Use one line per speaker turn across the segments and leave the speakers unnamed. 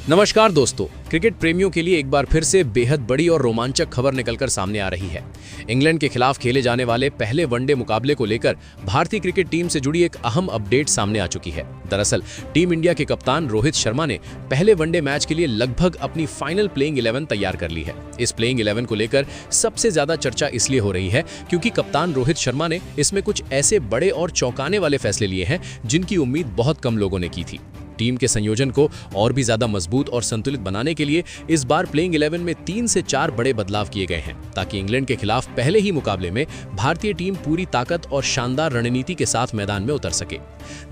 नमस्कार दोस्तों, क्रिकेट प्रेमियों के लिए एक बार फिर से बेहद बड़ी और रोमांचक खबर निकलकर सामने आ रही है। इंग्लैंड के खिलाफ खेले जाने वाले पहले वनडे मुकाबले को लेकर भारतीय क्रिकेट टीम से जुड़ी एक अहम अपडेट सामने आ चुकी है। दरअसल टीम इंडिया के कप्तान रोहित शर्मा ने पहले वनडे मैच के लिए लगभग अपनी फाइनल प्लेइंग 11 तैयार कर ली है। इस प्लेइंग 11 को लेकर सबसे ज्यादा चर्चा इसलिए हो रही है क्योंकि कप्तान रोहित शर्मा ने इसमें कुछ ऐसे बड़े और चौंकाने वाले फैसले लिए हैं जिनकी उम्मीद बहुत कम लोगों ने की थी। टीम के संयोजन को और भी ज्यादा मजबूत और संतुलित बनाने के लिए इस बार प्लेइंग 11 में 3 से 4 बड़े बदलाव किए गए हैं ताकि इंग्लैंड के खिलाफ पहले ही मुकाबले में भारतीय टीम पूरी ताकत और शानदार रणनीति के साथ मैदान में उतर सके।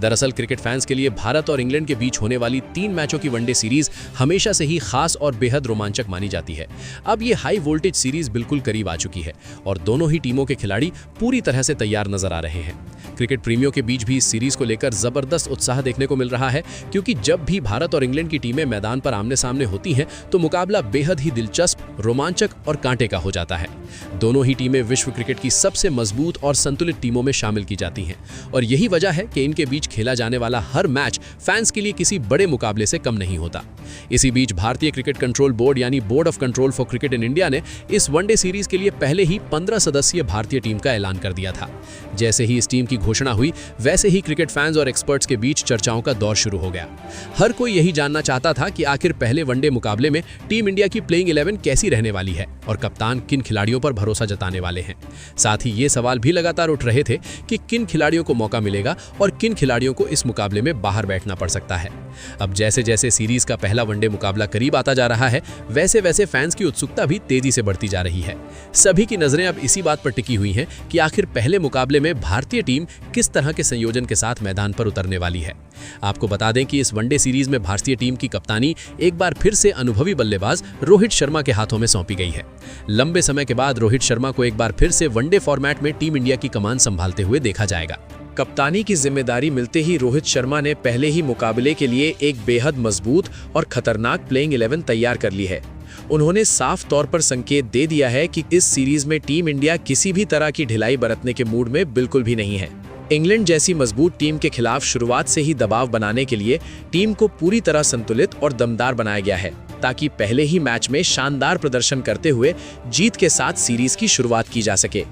दरअसल क्रिकेट फैंस के लिए भारत और इंग्लैंड के बीच होने वाली 3 मैचों की वनडे सीरीज हमेशा से ही खास और बेहद रोमांचक मानी जाती है। अब ये हाई वोल्टेज सीरीज बिल्कुल करीब आ चुकी है और दोनों ही टीमों के खिलाड़ी पूरी तरह से तैयार नजर आ रहे हैं। क्रिकेट प्रेमियों के बीच भी इस सीरीज को लेकर जबरदस्त उत्साह देखने को मिल रहा है क्योंकि जब भी भारत और इंग्लैंड की टीमें मैदान पर आमने सामने होती हैं तो मुकाबला बेहद ही दिलचस्प, रोमांचक और कांटे का हो जाता है। दोनों ही टीमें विश्व क्रिकेट की सबसे मजबूत और संतुलित टीमों में शामिल की जाती हैं और यही वजह है कि इनके बीच खेला जाने वाला हर मैच फैंस के लिए किसी बड़े मुकाबले से कम नहीं होता। इसी बीच भारतीय क्रिकेट कंट्रोल बोर्ड यानी board of control for cricket in India ने इस वनडे सीरीज के लिए पहले ही 15 सदस्यीय भारतीय टीम का ऐलान कर दिया था। जैसे ही इस टीम की घोषणा हुई वैसे ही क्रिकेट फैंस और एक्सपर्ट्स के बीच चर्चाओं का दौर शुरू हो गया। हर कोई यही जानना चाहता था कि आखिर पहले वनडे मुकाबले में टीम इंडिया की प्लेइंग 11 कैसी रहने वाली है और कप्तान किन खिलाड़ियों पर भरोसा जताने वाले हैं। साथ ही ये सवाल भी लगातार उठ रहे थे कि किन खिलाड़ियों को मौका मिलेगा और किन खिलाड़ियों को इस मुकाबले में बाहर बैठना पड़ सकता है। अब जैसे जैसे सीरीज का पहला वनडे मुकाबला करीब आता जा रहा है वैसे वैसे फैंस की उत्सुकता भी तेजी से बढ़ती जा रही है। सभी की नजरें अब इसी बात पर टिकी हुई हैं कि आखिर पहले मुकाबले में भारतीय टीम किस तरह के संयोजन के साथ मैदान पर उतरने वाली है। आपको बता दें कि इस वनडे सीरीज में भारतीय टीम की कप्तानी एक बार फिर से अनुभवी बल्लेबाज रोहित शर्मा के हाथों में सौंपी गई है। लंबे समय के बाद रोहित शर्मा को एक बार फिर से वनडे फॉर्मेट में टीम इंडिया की कमान संभालते हुए देखा जाएगा। कप्तानी की जिम्मेदारी मिलते ही रोहित शर्मा ने पहले ही मुकाबले के लिए एक बेहद मजबूत और खतरनाक प्लेइंग 11 तैयार कर ली है। उन्होंने साफ तौर पर संकेत दे दिया है कि इस सीरीज में टीम इंडिया किसी भी तरह की ढिलाई बरतने के मूड में बिल्कुल भी नहीं है। इंग्लैंड जैसी मजबूत टीम के खिलाफ शुरुआत से ही दबाव बनाने के लिए टीम को पूरी तरह संतुलित और दमदार बनाया गया है ताकि पहले ही मैच में शानदार प्रदर्शन करते हुए जीत के साथ सीरीज की शुरुआत की जा सके।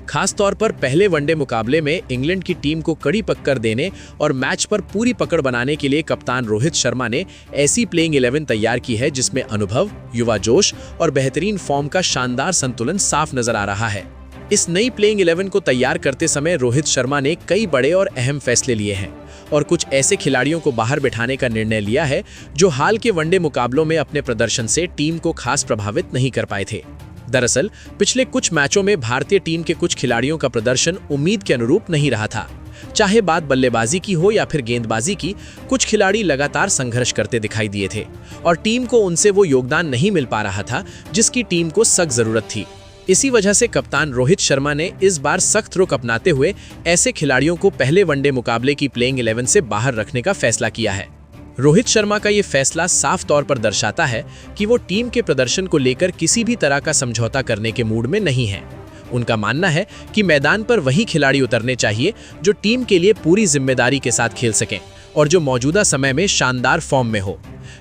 खास तौर पर पहले वनडे मुकाबले में इंग्लैंड की टीम को कड़ी टक्कर देने और मैच पर पूरी पकड़ बनाने के लिए कप्तान रोहित शर्मा ने ऐसी प्लेइंग 11 तैयार की है जिसमें अनुभव, युवा जोश और बेहतरीन फॉर्म का शानदार संतुलन साफ नजर आ रहा है। इस नई प्लेइंग 11 को तैयार करते समय रोहित शर्मा ने कई बड़े और अहम फैसले लिए हैं और कुछ ऐसे खिलाड़ियों को बाहर बिठाने का निर्णय लिया है जो हाल के वनडे मुकाबलों में अपने प्रदर्शन से टीम को खास प्रभावित नहीं कर पाए थे। दरअसल पिछले कुछ मैचों में भारतीय टीम के कुछ खिलाड़ियों का प्रदर्शन उम्मीद के अनुरूप नहीं रहा था। चाहे बात बल्लेबाजी की हो या फिर गेंदबाजी की, कुछ खिलाड़ी लगातार संघर्ष करते दिखाई दिए थे और टीम को उनसे वो योगदान नहीं मिल पा रहा था जिसकी टीम को सख्त जरूरत थी। इसी वजह से कप्तान रोहित शर्मा ने इस बार सख्त रुख अपनाते हुए ऐसे खिलाड़ियों को पहले वनडे मुकाबले की प्लेइंग 11 से बाहर रखने का फैसला किया है। रोहित शर्मा का ये फैसला साफ तौर पर दर्शाता है कि वो टीम के प्रदर्शन को लेकर किसी भी तरह का समझौता करने के मूड में नहीं है। उनका मानना है कि मैदान पर वही खिलाड़ी उतरने चाहिए जो टीम के लिए पूरी जिम्मेदारी के साथ खेल सकें और जो मौजूदा समय में शानदार फॉर्म में हो।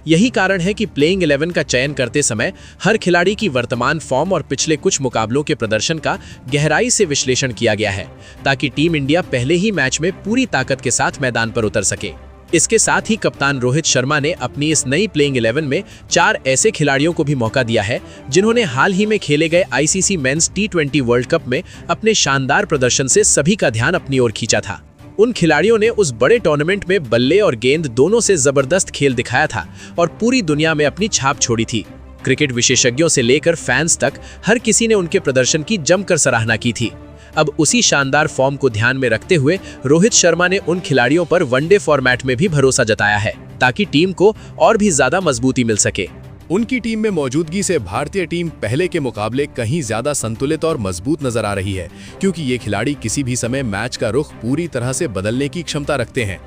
यही कारण है कि प्लेइंग 11 का चयन करते समय हर खिलाड़ी की वर्तमान फॉर्म और पिछले कुछ मुकाबलों के प्रदर्शन का गहराई से विश्लेषण किया गया है ताकि टीम इंडिया पहले ही मैच में पूरी ताकत के साथ मैदान पर उतर सके। इसके साथ ही कप्तान रोहित शर्मा ने अपनी इस नई प्लेइंग 11 में 4 ऐसे खिलाड़ियों को भी मौका दिया है जिन्होंने हाल ही में खेले गए ICC men's T20 world cup में अपने शानदार प्रदर्शन से सभी का ध्यान अपनी ओर खींचा था। उन खिलाड़ियों ने उस बड़े टूर्नामेंट में बल्ले और गेंद दोनों से जबरदस्त खेल दिखाया था और पूरी दुनिया में अपनी छाप छोड़ी थी। क्रिकेट विशेषज्ञों से लेकर फैंस तक हर किसी ने उनके प्रदर्शन की जमकर सराहना की थी। अब उसी शानदार फॉर्म को ध्यान में रखते हुए रोहित शर्मा ने उन खिलाड़ियों पर वनडे फॉर्मेट में भी भरोसा जताया है ताकि टीम को और भी ज्यादा मजबूती मिल सके।
उनकी टीम में मौजूदगी से भारतीय टीम पहले के मुकाबले कहीं ज्यादा संतुलित और मजबूत नजर आ रही है क्योंकि ये खिलाड़ी किसी भी समय मैच का रुख पूरी तरह से बदलने की क्षमता रखते हैं।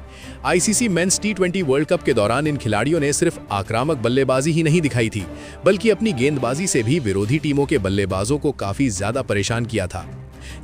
ICC men's T20 world cup के दौरान इन खिलाड़ियों ने सिर्फ आक्रामक बल्लेबाजी ही नहीं दिखाई थी बल्कि अपनी गेंदबाजी से भी विरोधी टीमों के बल्लेबाजों को काफी ज्यादा परेशान किया था।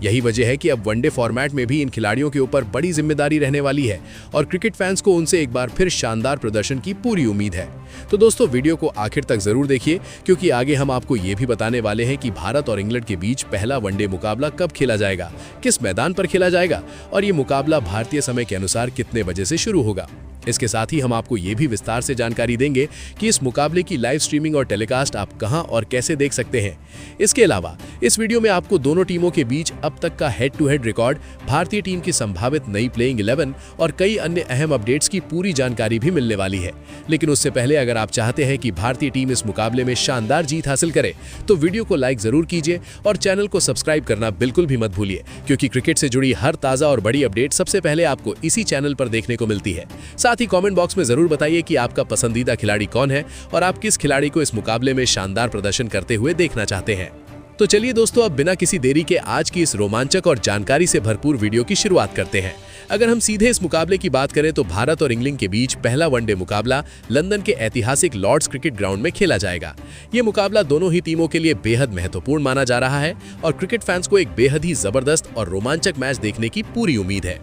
यही वजह है कि अब वनडे फॉर्मेट में भी इन खिलाड़ियों के ऊपर बड़ी जिम्मेदारी रहने वाली है और क्रिकेट फैंस को उनसे एक बार फिर शानदार प्रदर्शन की पूरी उम्मीद है। तो दोस्तों, वीडियो को आखिर तक जरूर देखिए, क्योंकि आगे हम आपको ये भी बताने वाले हैं कि भारत और इंग्लैंड के बीच पहला वनडे मुकाबला कब खेला जाएगा, किस मैदान पर खेला जाएगा और ये मुकाबला भारतीय समय के अनुसार कितने बजे से शुरू होगा। इसके साथ ही हम आपको ये भी विस्तार से जानकारी देंगे कि इस मुकाबले की लाइव स्ट्रीमिंग और टेलीकास्ट आप कहां और कैसे देख सकते हैं। इसके अलावा इस वीडियो में आपको दोनों टीमों के बीच अब तक का हेड टू हेड रिकॉर्ड, भारतीय टीम की संभावित नई प्लेइंग 11 और कई अन्य अहम अपडेट्स की पूरी जानकारी भी मिलने वाली है। लेकिन उससे पहले अगर आप चाहते हैं कि भारतीय टीम इस मुकाबले में शानदार जीत हासिल करे तो वीडियो को लाइक जरूर कीजिए और चैनल को सब्सक्राइब करना बिल्कुल भी मत भूलिए, क्योंकि क्रिकेट से जुड़ी हर ताज़ा और बड़ी अपडेट सबसे पहले आपको इसी चैनल पर देखने को मिलती है। साथ ही कमेंट बॉक्स में जरूर बताइए कि आपका पसंदीदा खिलाड़ी कौन है और आप किस खिलाड़ी को इस मुकाबले में शानदार प्रदर्शन करते हुए देखना चाहते हैं। तो चलिए दोस्तों, अब बिना किसी देरी के आज की इस रोमांचक और जानकारी से भरपूर वीडियो की शुरुआत करते हैं। अगर हम सीधे इस मुकाबले की बात करें तो भारत और इंग्लैंड के बीच पहला वनडे मुकाबला लंदन के ऐतिहासिक लॉर्ड्स क्रिकेट ग्राउंड में खेला जाएगा। ये मुकाबला दोनों ही टीमों के लिए बेहद महत्वपूर्ण माना जा रहा है और क्रिकेट फैंस को एक बेहद ही जबरदस्त और रोमांचक मैच देखने की पूरी उम्मीद है।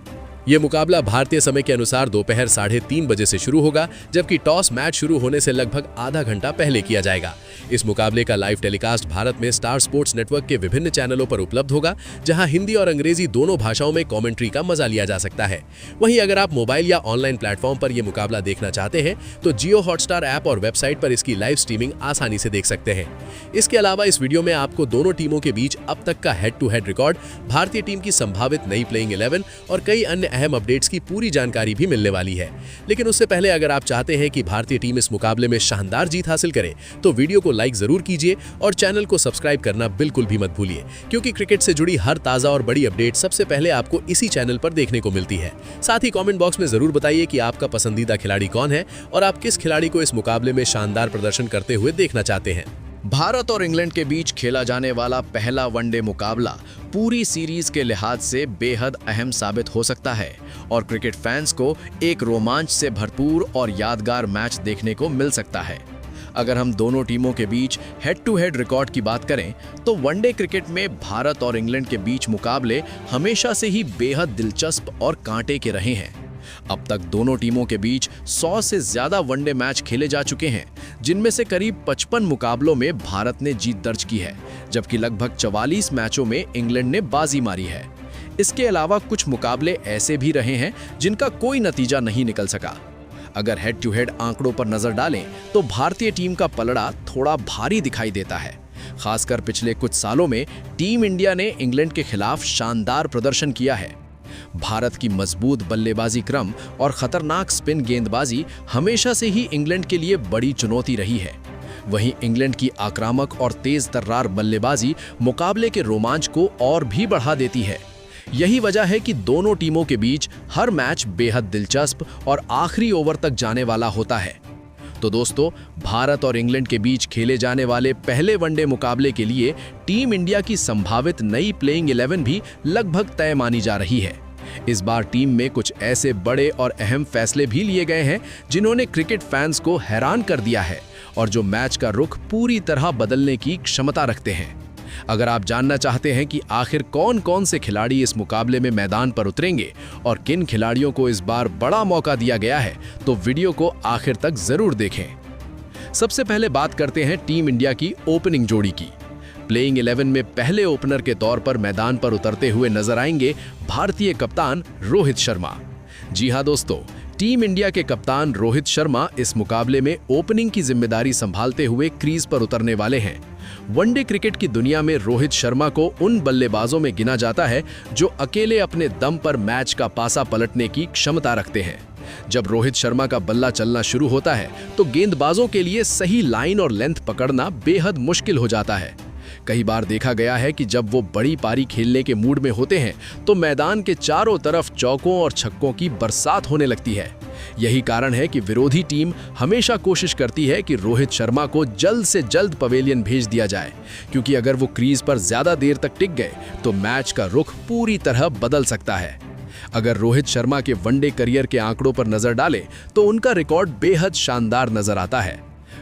ये मुकाबला भारतीय समय के अनुसार दोपहर 3:30 बजे से शुरू होगा, जबकि टॉस मैच शुरू होने से लगभग आधा घंटा पहले किया जाएगा। इस मुकाबले का लाइव टेलीकास्ट भारत में स्टार स्पोर्ट्स नेटवर्क के विभिन्न चैनलों पर उपलब्ध होगा, जहां हिंदी और अंग्रेजी दोनों भाषाओं में कमेंट्री का मजा लिया जा सकता है। वहीं अगर आप मोबाइल या ऑनलाइन प्लेटफॉर्म पर यह मुकाबला देखना चाहते हैं तो जियो हॉटस्टार ऐप और वेबसाइट पर इसकी लाइव स्ट्रीमिंग आसानी से देख सकते हैं। इसके अलावा इस वीडियो में आपको दोनों टीमों के बीच अब तक का हेड टू हेड रिकॉर्ड, भारतीय टीम की संभावित नई प्लेइंग 11 और कई अन्य अहम अपडेट्स की पूरी जानकारी भी मिलने वाली है। लेकिन उससे पहले अगर आप चाहते हैं कि भारतीय टीम इस मुकाबले में शानदार जीत हासिल करे तो वीडियो को लाइक जरूर कीजिए और चैनल को सब्सक्राइब करना बिल्कुल भी मत भूलिए, क्योंकि क्रिकेट से जुड़ी हर ताजा और बड़ी अपडेट सबसे पहले आपको इसी चैनल पर देखने को मिलती है। साथ ही कमेंट बॉक्स में जरूर बताइए कि आपका पसंदीदा खिलाड़ी कौन है और आप किस खिलाड़ी को इस मुकाबले में शानदार प्रदर्शन करते हुए देखना चाहते हैं।
भारत और इंग्लैंड के बीच खेला जाने वाला पहला वनडे मुकाबला पूरी सीरीज के लिहाज से बेहद अहम साबित हो सकता है और क्रिकेट फैंस को एक रोमांच से भरपूर और यादगार मैच देखने को मिल सकता है। अगर हम दोनों टीमों के बीच हेड टू हेड रिकॉर्ड की बात करें तो वनडे क्रिकेट में भारत और इंग्लैंड के बीच मुकाबले हमेशा से ही बेहद दिलचस्प और कांटे के रहे हैं। अब तक दोनों टीमों के बीच 100 से ज्यादा वनडे मैच खेले जा चुके हैं, जिनमें से करीब 55 मुकाबलों में भारत ने जीत दर्ज की है, जबकि लगभग 44 मैचों में इंग्लैंड ने बाजी मारी है। इसके अलावा कुछ मुकाबले ऐसे भी रहे हैं जिनका कोई नतीजा नहीं निकल सका। अगर हेड टू हेड आंकड़ों पर नजर डालें तो भारतीय टीम का पलड़ा थोड़ा भारी दिखाई देता है। खासकर पिछले कुछ सालों में टीम इंडिया ने इंग्लैंड के खिलाफ शानदार प्रदर्शन किया है। भारत की मजबूत बल्लेबाजी क्रम और खतरनाक स्पिन गेंदबाजी हमेशा से ही इंग्लैंड के लिए बड़ी चुनौती रही है। वहीं इंग्लैंड की आक्रामक और तेज तर्रार बल्लेबाजी मुकाबले के रोमांच को और भी बढ़ा देती है। यही वजह है कि दोनों टीमों के बीच हर मैच बेहद दिलचस्प और आखिरी ओवर तक जाने वाला होता है। तो दोस्तों, भारत और इंग्लैंड के बीच खेले जाने वाले पहले वनडे मुकाबले के लिए टीम इंडिया की संभावित नई प्लेइंग 11 भी लगभग तय मानी जा रही है। इस बार टीम में कुछ ऐसे बड़े और अहम फैसले भी लिए गए हैं जिन्होंने क्रिकेट फैंस को हैरान कर दिया है और जो मैच का रुख पूरी तरह बदलने की क्षमता रखते हैं। अगर आप जानना चाहते हैं कि आखिर कौन कौन से खिलाड़ी इस मुकाबले में मैदान पर उतरेंगे और किन खिलाड़ियों को इस बार बड़ा मौका दिया गया है, तो वीडियो को आखिर तक जरूर देखें। सबसे पहले बात करते हैं टीम इंडिया की ओपनिंग जोड़ी की। प्लेइंग 11 में पहले ओपनर के तौर पर मैदान पर उतरते हुए नजर आएंगे भारतीय कप्तान रोहित शर्मा। जी हां दोस्तों, टीम इंडिया के कप्तान रोहित शर्मा इस मुकाबले में ओपनिंग की जिम्मेदारी संभालते हुए क्रीज पर उतरने वाले हैं। वनडे क्रिकेट की दुनिया में रोहित शर्मा को उन बल्लेबाजों में गिना जाता है जो अकेले अपने दम पर मैच का पासा पलटने की क्षमता रखते हैं। जब रोहित शर्मा का बल्ला चलना शुरू होता है तो गेंदबाजों के लिए सही लाइन और लेंथ पकड़ना बेहद मुश्किल हो जाता है। कई बार देखा गया है कि जब वो बड़ी पारी खेलने के मूड में होते हैं तो मैदान के चारों तरफ चौकों और छक्कों की बरसात होने लगती है। यही कारण है कि विरोधी टीम हमेशा कोशिश करती है कि रोहित शर्मा को जल्द से जल्द पवेलियन भेज दिया जाए, क्योंकि अगर वो क्रीज पर ज्यादा देर तक टिक गए तो मैच का रुख पूरी तरह बदल सकता है। अगर रोहित शर्मा के वनडे करियर के आंकड़ों पर नजर डालें तो उनका रिकॉर्ड बेहद शानदार नजर आता है।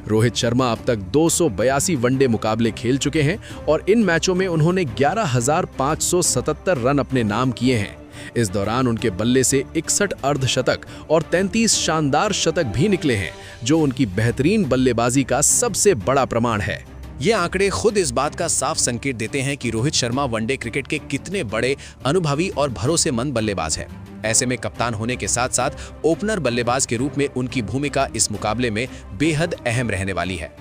रोहित शर्मा अब तक 282 वनडे मुकाबले खेल चुके हैं और इन मैचों में उन्होंने 11,577 रन अपने नाम किए हैं। इस दौरान उनके बल्ले से 61 अर्धशतक और 33 शानदार शतक भी निकले हैं, जो उनकी बेहतरीन बल्लेबाजी का सबसे बड़ा प्रमाण है।
ये आंकड़े खुद इस बात का साफ संकेत देते हैं कि रोहित शर्मा वनडे क्रिकेट के कितने बड़े, अनुभवी और भरोसेमंद बल्लेबाज हैं। ऐसे में कप्तान होने के साथ साथ ओपनर बल्लेबाज के रूप में उनकी भूमिका इस मुकाबले में बेहद अहम रहने वाली है।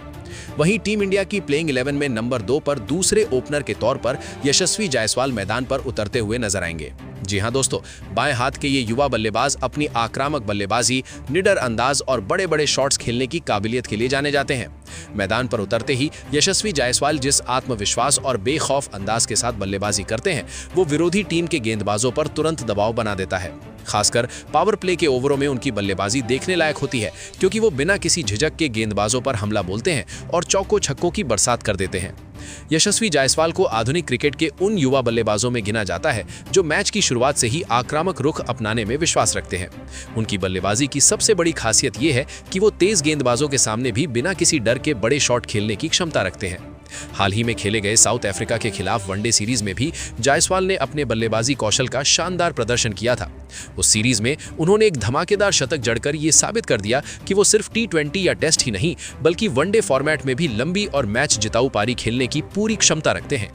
वहीं टीम इंडिया की प्लेइंग 11 में नंबर 2 पर दूसरे ओपनर के तौर पर यशस्वी जायसवाल मैदान पर उतरते हुए नजर आएंगे। जी हां दोस्तों, बाएं हाथ के ये युवा बल्लेबाज अपनी आक्रामक बल्लेबाजी, निडर अंदाज और बड़े बड़े शॉट्स खेलने की काबिलियत के लिए जाने जाते हैं। मैदान पर उतरते ही यशस्वी जायसवाल जिस आत्मविश्वास और बेखौफ अंदाज के साथ बल्लेबाजी करते हैं, वो विरोधी टीम के गेंदबाजों पर तुरंत दबाव बना देता है। खासकर पावर प्ले के ओवरों में उनकी बल्लेबाजी देखने लायक होती है, क्योंकि वो बिना किसी झिझक के गेंदबाजों पर हमला बोलते हैं और चौकों छक्कों की बरसात कर देते हैं। यशस्वी जायसवाल को आधुनिक क्रिकेट के उन युवा बल्लेबाजों में गिना जाता है जो मैच की शुरुआत से ही आक्रामक रुख अपनाने में विश्वास रखते हैं। उनकी बल्लेबाजी की सबसे बड़ी खासियत ये है कि वो तेज गेंदबाजों के सामने भी बिना किसी डर के बड़े शॉट खेलने की क्षमता रखते हैं। हाल ही में खेले गए साउथ अफ्रीका के खिलाफ वनडे सीरीज में भी जायसवाल ने अपने बल्लेबाजी कौशल का शानदार प्रदर्शन किया था। उस सीरीज में उन्होंने एक धमाकेदार शतक जड़कर ये साबित कर दिया कि वो सिर्फ T20 या टेस्ट ही नहीं, बल्कि वनडे फॉर्मेट में भी लंबी और मैच जिताऊ पारी खेलने की पूरी क्षमता रखते हैं।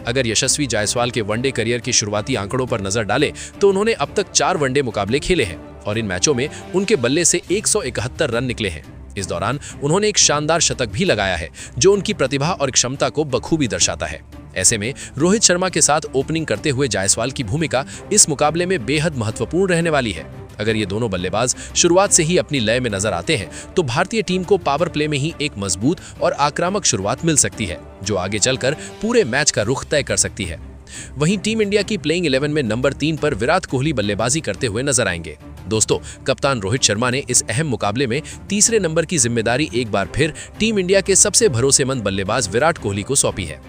अगर यशस्वी जायसवाल के वनडे करियर के शुरुआती आंकड़ों पर नजर डालें तो उन्होंने अब तक 4 वनडे मुकाबले खेले हैं और इन मैचों में उनके बल्ले से 171 रन निकले हैं। इस दौरान उन्होंने एक शानदार शतक भी लगाया है, जो उनकी प्रतिभा और क्षमता को बखूबी दर्शाता है। ऐसे में रोहित शर्मा के साथ ओपनिंग करते हुए जायसवाल की भूमिका इस मुकाबले में बेहद महत्वपूर्ण रहने वाली है। अगर ये दोनों बल्लेबाज शुरुआत से ही अपनी लय में नजर आते हैं तो भारतीय टीम को पावर प्ले में ही एक मजबूत और आक्रामक शुरुआत मिल सकती है, जो आगे चलकर पूरे मैच का रुख तय कर सकती है। वहीं टीम इंडिया की प्लेइंग 11 में नंबर 3 पर विराट कोहली बल्लेबाजी करते हुए नजर आएंगे। दोस्तों, कप्तान रोहित शर्मा ने इस अहम मुकाबले में तीसरे नंबर की जिम्मेदारी एक बार फिर टीम इंडिया के सबसे भरोसेमंद बल्लेबाज विराट कोहली को सौंपी है।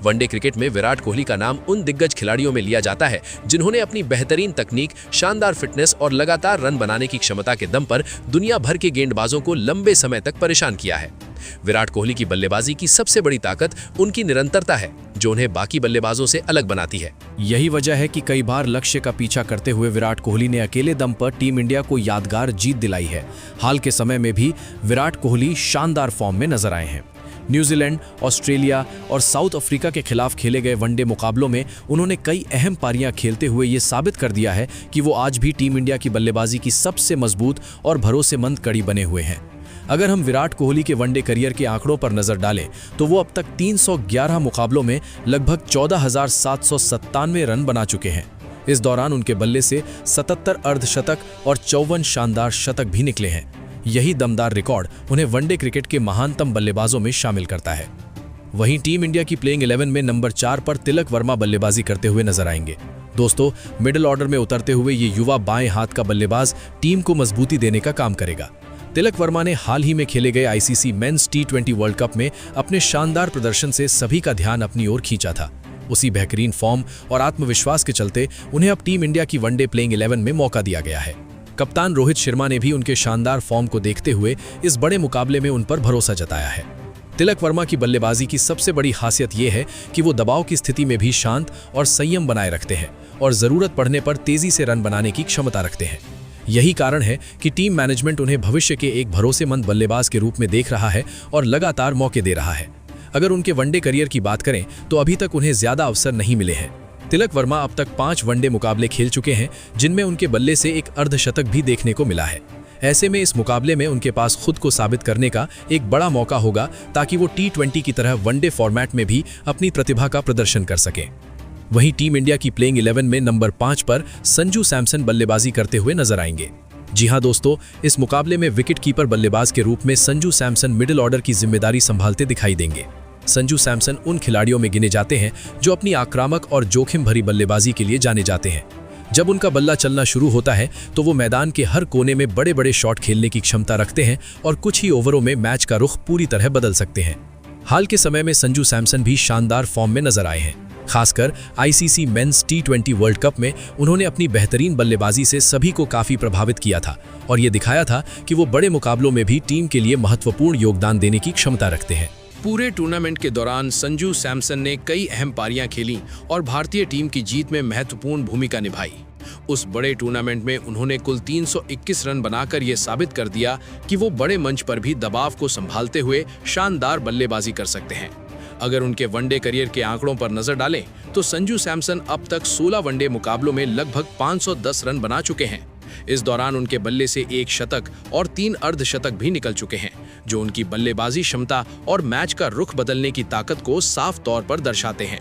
वनडे क्रिकेट में विराट कोहली का नाम उन दिग्गज खिलाड़ियों में लिया जाता है जिन्होंने अपनी बेहतरीन तकनीक, शानदार फिटनेस और लगातार रन बनाने की क्षमता के दम पर दुनिया भर के गेंदबाजों को लंबे समय तक परेशान किया है। विराट कोहली की बल्लेबाजी की सबसे बड़ी ताकत उनकी निरंतरता है, जो उन्हें बाकी बल्लेबाजों से अलग बनाती है।
यही वजह है कि कई बार लक्ष्य का पीछा करते हुए विराट कोहली ने अकेले दम पर टीम इंडिया को यादगार जीत दिलाई है। हाल के समय में भी विराट कोहली शानदार फॉर्म में नजर आए हैं। न्यूजीलैंड, ऑस्ट्रेलिया और साउथ अफ्रीका के खिलाफ खेले गए वनडे मुकाबलों में उन्होंने कई अहम पारियां खेलते हुए ये साबित कर दिया है कि वो आज भी टीम इंडिया की बल्लेबाजी की सबसे मजबूत और भरोसेमंद कड़ी बने हुए हैं। अगर हम विराट कोहली के वनडे करियर के आंकड़ों पर नजर डालें तो वो अब तक 311 मुकाबलों में लगभग 14,797 रन बना चुके हैं। इस दौरान उनके बल्ले से 77 अर्धशतक और 54 शानदार शतक भी निकले हैं। यही दमदार रिकॉर्ड उन्हें वनडे क्रिकेट के महानतम बल्लेबाजों में शामिल करता है। वहीं टीम इंडिया की प्लेइंग 11 में नंबर 4 पर तिलक वर्मा बल्लेबाजी करते हुए नजर आएंगे। दोस्तों, मिडिल ऑर्डर में उतरते हुए ये युवा बाएं हाथ का बल्लेबाज टीम को मजबूती देने का काम करेगा। तिलक वर्मा ने हाल ही में खेले गए ICC mains T20 world cup में अपने शानदार प्रदर्शन से सभी का ध्यान अपनी ओर खींचा था। उसी बेहतरीन फॉर्म और आत्मविश्वास के चलते उन्हें अब टीम इंडिया की वनडे प्लेइंग 11 में मौका दिया गया है। कप्तान रोहित शर्मा ने भी उनके शानदार फॉर्म को देखते हुए इस बड़े मुकाबले में उन पर भरोसा जताया है। तिलक वर्मा की बल्लेबाजी की सबसे बड़ी खासियत यह है कि वो दबाव की स्थिति में भी शांत और संयम बनाए रखते हैं और जरूरत पड़ने पर तेजी से रन बनाने की क्षमता रखते हैं। यही कारण है कि टीम मैनेजमेंट उन्हें भविष्य के एक भरोसेमंद बल्लेबाज के रूप में देख रहा है और लगातार मौके दे रहा है। अगर उनके वनडे करियर की बात करें तो अभी तक उन्हें ज्यादा अवसर नहीं मिले हैं। तिलक वर्मा अब तक 5 वनडे मुकाबले खेल चुके हैं, जिनमें उनके बल्ले से एक अर्धशतक भी देखने को मिला है। ऐसे में इस मुकाबले में उनके पास खुद को साबित करने का एक बड़ा मौका होगा, ताकि वो T20 की तरह वनडे फॉर्मेट में भी अपनी प्रतिभा का प्रदर्शन कर सकें। वहीं टीम इंडिया की प्लेइंग 11 में नंबर 5 पर संजू सैमसन बल्लेबाजी करते हुए नजर आएंगे। जी हां दोस्तों, इस मुकाबले में विकेट कीपर बल्लेबाज के रूप में संजू सैमसन मिडिल ऑर्डर की जिम्मेदारी संभालते दिखाई देंगे। संजू सैमसन उन खिलाड़ियों में गिने जाते हैं जो अपनी आक्रामक और जोखिम भरी बल्लेबाजी के लिए जाने जाते हैं। जब उनका बल्ला चलना शुरू होता है तो वो मैदान के हर कोने में बड़े बड़े शॉट खेलने की क्षमता रखते हैं और कुछ ही ओवरों में मैच का रुख पूरी तरह बदल सकते हैं। हाल के समय में संजू सैमसन भी शानदार फॉर्म में नजर आए हैं। खासकर आईसीसी मेंस टी20 वर्ल्ड कप में उन्होंने अपनी बेहतरीन बल्लेबाजी से सभी को काफी प्रभावित किया था और ये दिखाया था कि वो बड़े मुकाबलों में भी टीम के लिए महत्वपूर्ण योगदान देने की क्षमता रखते हैं।
पूरे टूर्नामेंट के दौरान संजू सैमसन ने कई अहम पारियां खेलीं और भारतीय टीम की जीत में महत्वपूर्ण भूमिका निभाई। उस बड़े टूर्नामेंट में उन्होंने कुल 321 रन बनाकर ये साबित कर दिया कि वो बड़े मंच पर भी दबाव को संभालते हुए शानदार बल्लेबाजी कर सकते हैं। अगर उनके वनडे करियर के आंकड़ों पर नजर डालें तो संजू सैमसन अब तक 16 वनडे मुकाबलों में लगभग 510 रन बना चुके हैं। इस दौरान उनके बल्ले से 1 शतक और 3 अर्धशतक भी निकल चुके हैं, जो उनकी बल्लेबाजी क्षमता और मैच का रुख बदलने की ताकत को साफ तौर पर दर्शाते हैं।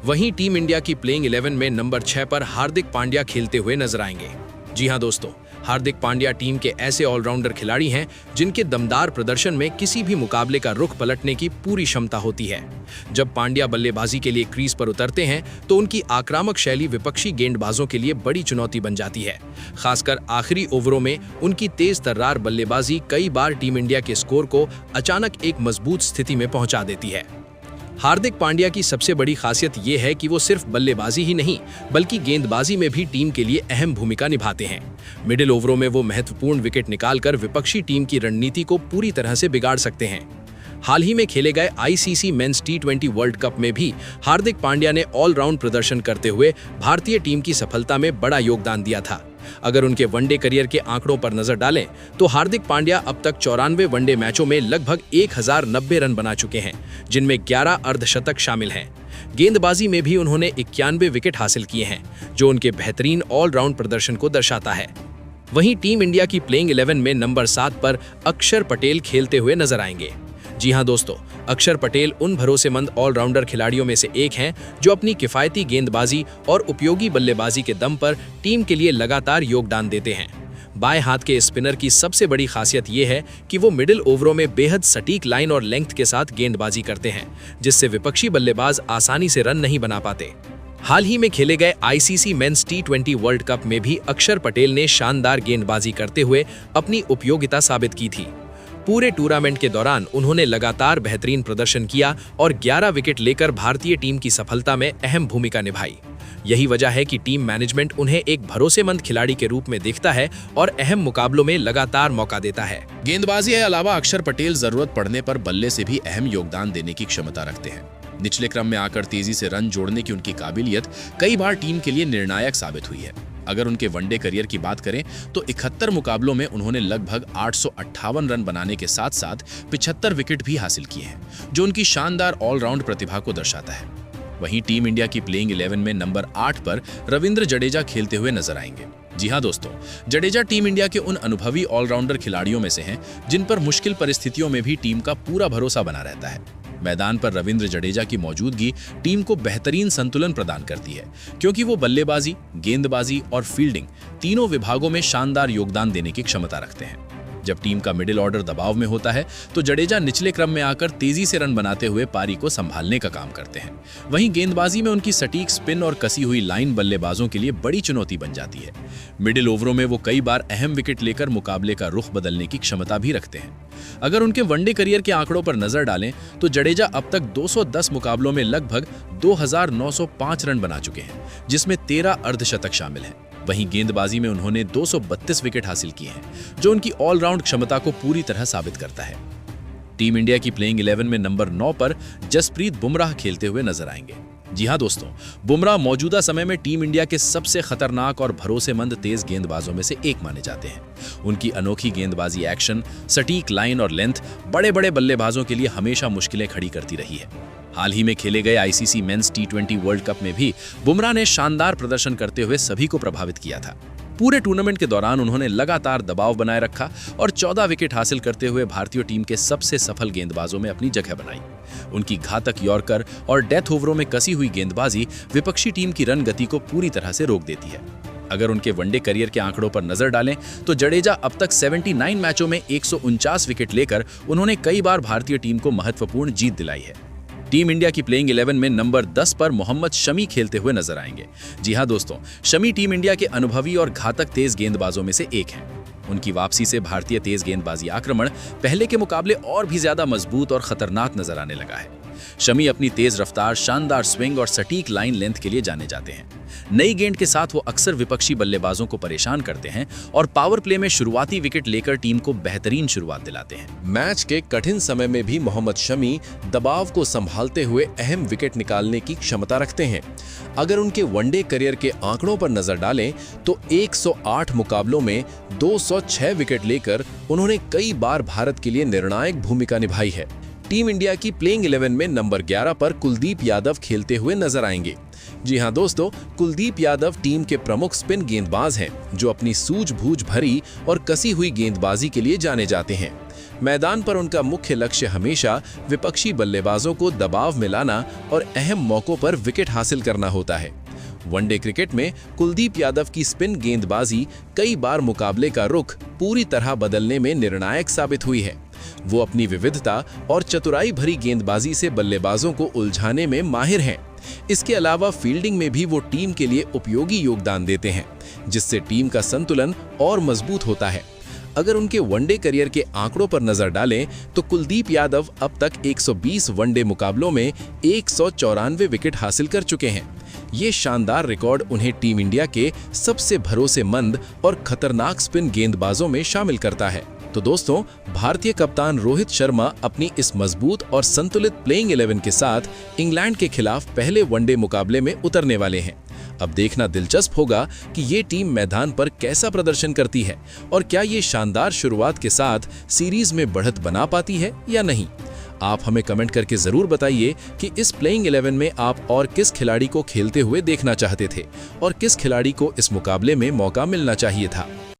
वहीं टीम इंडिया की प्लेइंग 11 में नंबर 6 पर हार्दिक पांड्या खेलते हुए नजर आएंगे। जी हां दोस्तों, हार्दिक पांड्या टीम के ऐसे ऑलराउंडर खिलाड़ी हैं जिनके दमदार प्रदर्शन में किसी भी मुकाबले का रुख पलटने की पूरी क्षमता होती है। जब पांड्या बल्लेबाजी के लिए क्रीज पर उतरते हैं तो उनकी आक्रामक शैली विपक्षी गेंदबाजों के लिए बड़ी चुनौती बन जाती है। खासकर आखिरी ओवरों में उनकी तेज तर्रार बल्लेबाजी कई बार टीम इंडिया के स्कोर को अचानक एक मजबूत स्थिति में पहुंचा देती है। हार्दिक पांड्या की सबसे बड़ी खासियत ये है कि वो सिर्फ बल्लेबाजी ही नहीं बल्कि गेंदबाजी में भी टीम के लिए अहम भूमिका निभाते हैं। मिडिल ओवरों में वो महत्वपूर्ण विकेट निकालकर विपक्षी टीम की रणनीति को पूरी तरह से बिगाड़ सकते हैं। हाल ही में खेले गए आईसीसी मेंस टी20 वर्ल्ड कप में भी हार्दिक पांड्या ने ऑलराउंड प्रदर्शन करते हुए भारतीय टीम की सफलता में बड़ा योगदान दिया था। अगर उनके वनडे करियर के आंकड़ों पर नजर डालें तो हार्दिक पांड्या अब तक 94 वनडे मैचों में लगभग 1090 रन बना चुके हैं, जिनमें 11 अर्धशतक शामिल हैं। गेंदबाजी में भी उन्होंने 91 विकेट हासिल किए हैं, जो उनके बेहतरीन ऑलराउंड प्रदर्शन को दर्शाता है। वहीं टीम इंडिया की प्लेइंग 11 में नंबर 7 पर अक्षर पटेल खेलते हुए नजर आएंगे। जी हां दोस्तों, अक्षर पटेल उन भरोसेमंद ऑलराउंडर खिलाड़ियों में से एक हैं जो अपनी किफायती गेंदबाजी और उपयोगी बल्लेबाजी के दम पर टीम के लिए लगातार योगदान देते हैं। बाएं हाथ के स्पिनर की सबसे बड़ी खासियत ये है कि वो मिडिल ओवरों में बेहद सटीक लाइन और लेंथ के साथ गेंदबाजी करते हैं, जिससे विपक्षी बल्लेबाज आसानी से रन नहीं बना पाते। हाल ही में खेले गए आईसीसी मेंस टी20 वर्ल्ड कप में भी अक्षर पटेल ने शानदार गेंदबाजी करते हुए अपनी उपयोगिता साबित की थी। पूरे टूर्नामेंट के दौरान उन्होंने लगातार बेहतरीन प्रदर्शन किया और 11 विकेट लेकर भारतीय टीम की सफलता में अहम भूमिका निभाई। यही वजह है कि टीम मैनेजमेंट उन्हें एक भरोसेमंद खिलाड़ी के रूप में देखता है और अहम मुकाबलों में लगातार मौका देता है।
गेंदबाजी के अलावा अक्षर पटेल जरूरत पड़ने पर बल्ले से भी अहम योगदान देने की क्षमता रखते हैं। निचले क्रम में आकर तेजी से रन जोड़ने की उनकी काबिलियत कई बार टीम के लिए निर्णायक साबित हुई है। अगर उनके वनडे करियर की बात करें तो 71 मुकाबलों में उन्होंने लगभग 858 रन बनाने के साथ साथ 75 विकेट भी हासिल किए हैं, जो उनकी शानदार ऑलराउंड प्रतिभा को दर्शाता है। वहीं टीम इंडिया की प्लेइंग 11 में नंबर 8 पर रविंद्र जडेजा खेलते हुए नजर आएंगे। जी हां दोस्तों, जडेजा टीम इंडिया के उन अनुभवी ऑलराउंडर खिलाड़ियों में से हैं जिन पर मुश्किल परिस्थितियों में भी टीम का पूरा भरोसा बना रहता है। मैदान पर रविंद्र जडेजा की मौजूदगी टीम को बेहतरीन संतुलन प्रदान करती है, क्योंकि वो बल्लेबाजी, गेंदबाजी और फील्डिंग तीनों विभागों में शानदार योगदान देने की क्षमता रखते हैं। जब टीम का मिडिल ऑर्डर दबाव में होता है तो जडेजा निचले क्रम में आकर तेजी से रन बनाते हुए पारी को संभालने का काम करते हैं। वहीं गेंदबाजी में उनकी सटीक स्पिन और कसी हुई लाइन बल्लेबाजों के लिए बड़ी चुनौती बन जाती है। मिडिल ओवरों में वो कई बार अहम विकेट लेकर मुकाबले का रुख बदलने की क्षमता भी रखते हैं। अगर उनके वनडे करियर के आंकड़ों पर नजर डालें तो जडेजा अब तक 210 मुकाबलों में लगभग 2905 रन बना चुके हैं, जिसमें 13 अर्धशतक शामिल हैं। वहीं गेंदबाजी में उन्होंने 232 विकेट हासिल किए हैं, जो उनकी ऑलराउंड क्षमता को पूरी तरह साबित करता है। टीम इंडिया की प्लेइंग 11 में नंबर 9 पर जसप्रीत बुमराह खेलते हुए नजर आएंगे। जी हां दोस्तों, बुमराह मौजूदा समय में टीम इंडिया के सबसे खतरनाक और भरोसेमंद तेज गेंदबाजों में से एक माने जाते हैं। उनकी अनोखी गेंदबाजी एक्शन, सटीक लाइन और लेंथ बड़े बड़े बल्लेबाजों के लिए हमेशा मुश्किलें खड़ी करती रही है। हाल ही में खेले गए आईसीसी मेंस टी20 वर्ल्ड कप में भी बुमराह ने शानदार प्रदर्शन करते हुए सभी को प्रभावित किया था। पूरे टूर्नामेंट के दौरान उन्होंने लगातार दबाव बनाए रखा और 14 विकेट हासिल करते हुए भारतीय टीम के सबसे सफल गेंदबाजों में अपनी जगह बनाई। उनकी घातक यॉर्कर और डेथ ओवरों में कसी हुई गेंदबाजी विपक्षी टीम की रन गति को पूरी तरह से रोक देती है। अगर उनके वनडे करियर के आंकड़ों पर नजर डालें तो जडेजा अब तक 79 मैचों में 149 विकेट लेकर उन्होंने कई बार भारतीय टीम को महत्वपूर्ण जीत दिलाई है। टीम इंडिया की प्लेइंग 11 में नंबर 10 पर मोहम्मद शमी खेलते हुए नजर आएंगे। जी हां दोस्तों, शमी टीम इंडिया के अनुभवी और घातक तेज गेंदबाजों में से एक हैं। उनकी वापसी से भारतीय तेज गेंदबाजी आक्रमण पहले के मुकाबले और भी ज्यादा मजबूत और खतरनाक नजर आने लगा है।
शमी अपनी तेज रफ्तार, शानदार स्विंग और सटीक लाइन लेंथ के लिए जाने जाते हैं। नई गेंद के साथ वो अक्सर विपक्षी बल्लेबाजों को परेशान करते हैं और पावर प्ले में शुरुआती विकेट लेकर टीम को बेहतरीन शुरुआत दिलाते हैं।
मैच के कठिन समय में भी मोहम्मद शमी दबाव को संभालते हुए अहम विकेट निकालने की क्षमता रखते हैं। अगर उनके वनडे करियर के आंकड़ों पर नजर डालें तो 108 मुकाबलों में 206 विकेट लेकर उन्होंने कई बार भारत के लिए निर्णायक भूमिका निभाई है। टीम इंडिया की प्लेइंग 11 में नंबर 11 पर कुलदीप यादव खेलते हुए नजर आएंगे। जी हां दोस्तों, कुलदीप यादव टीम के प्रमुख स्पिन गेंदबाज हैं जो अपनी सूझबूझ भरी और कसी हुई गेंदबाजी के लिए जाने जाते हैं। मैदान पर उनका मुख्य लक्ष्य हमेशा विपक्षी बल्लेबाजों को दबाव में लाना और अहम मौकों पर विकेट हासिल करना होता है। वनडे क्रिकेट में कुलदीप यादव की स्पिन गेंदबाजी कई बार मुकाबले का रुख पूरी तरह बदलने में निर्णायक साबित हुई है। वो अपनी विविधता और चतुराई भरी गेंदबाजी से बल्लेबाजों को उलझाने में माहिर हैं। इसके अलावा फील्डिंग में भी वो टीम के लिए उपयोगी योगदान देते हैं, जिससे टीम का संतुलन और मजबूत होता है। अगर उनके वनडे करियर के आंकड़ों पर नजर डालें तो कुलदीप यादव अब तक 120 वनडे मुकाबलों में 194 विकेट हासिल कर चुके हैं। ये शानदार रिकॉर्ड उन्हें टीम इंडिया के सबसे भरोसेमंद और खतरनाक स्पिन गेंदबाजों में शामिल करता है। तो दोस्तों, भारतीय कप्तान रोहित शर्मा अपनी इस मजबूत और संतुलित प्लेइंग 11 के साथ इंग्लैंड के खिलाफ पहले वनडे मुकाबले में उतरने वाले हैं। अब देखना दिलचस्प होगा कि ये टीम मैदान पर कैसा प्रदर्शन करती है और क्या ये शानदार शुरुआत के साथ सीरीज में बढ़त बना पाती है या नहीं। आप हमें कमेंट करके जरूर बताइए कि इस प्लेइंग 11 में आप और किस खिलाड़ी को खेलते हुए देखना चाहते थे और किस खिलाड़ी को इस मुकाबले में मौका मिलना चाहिए था।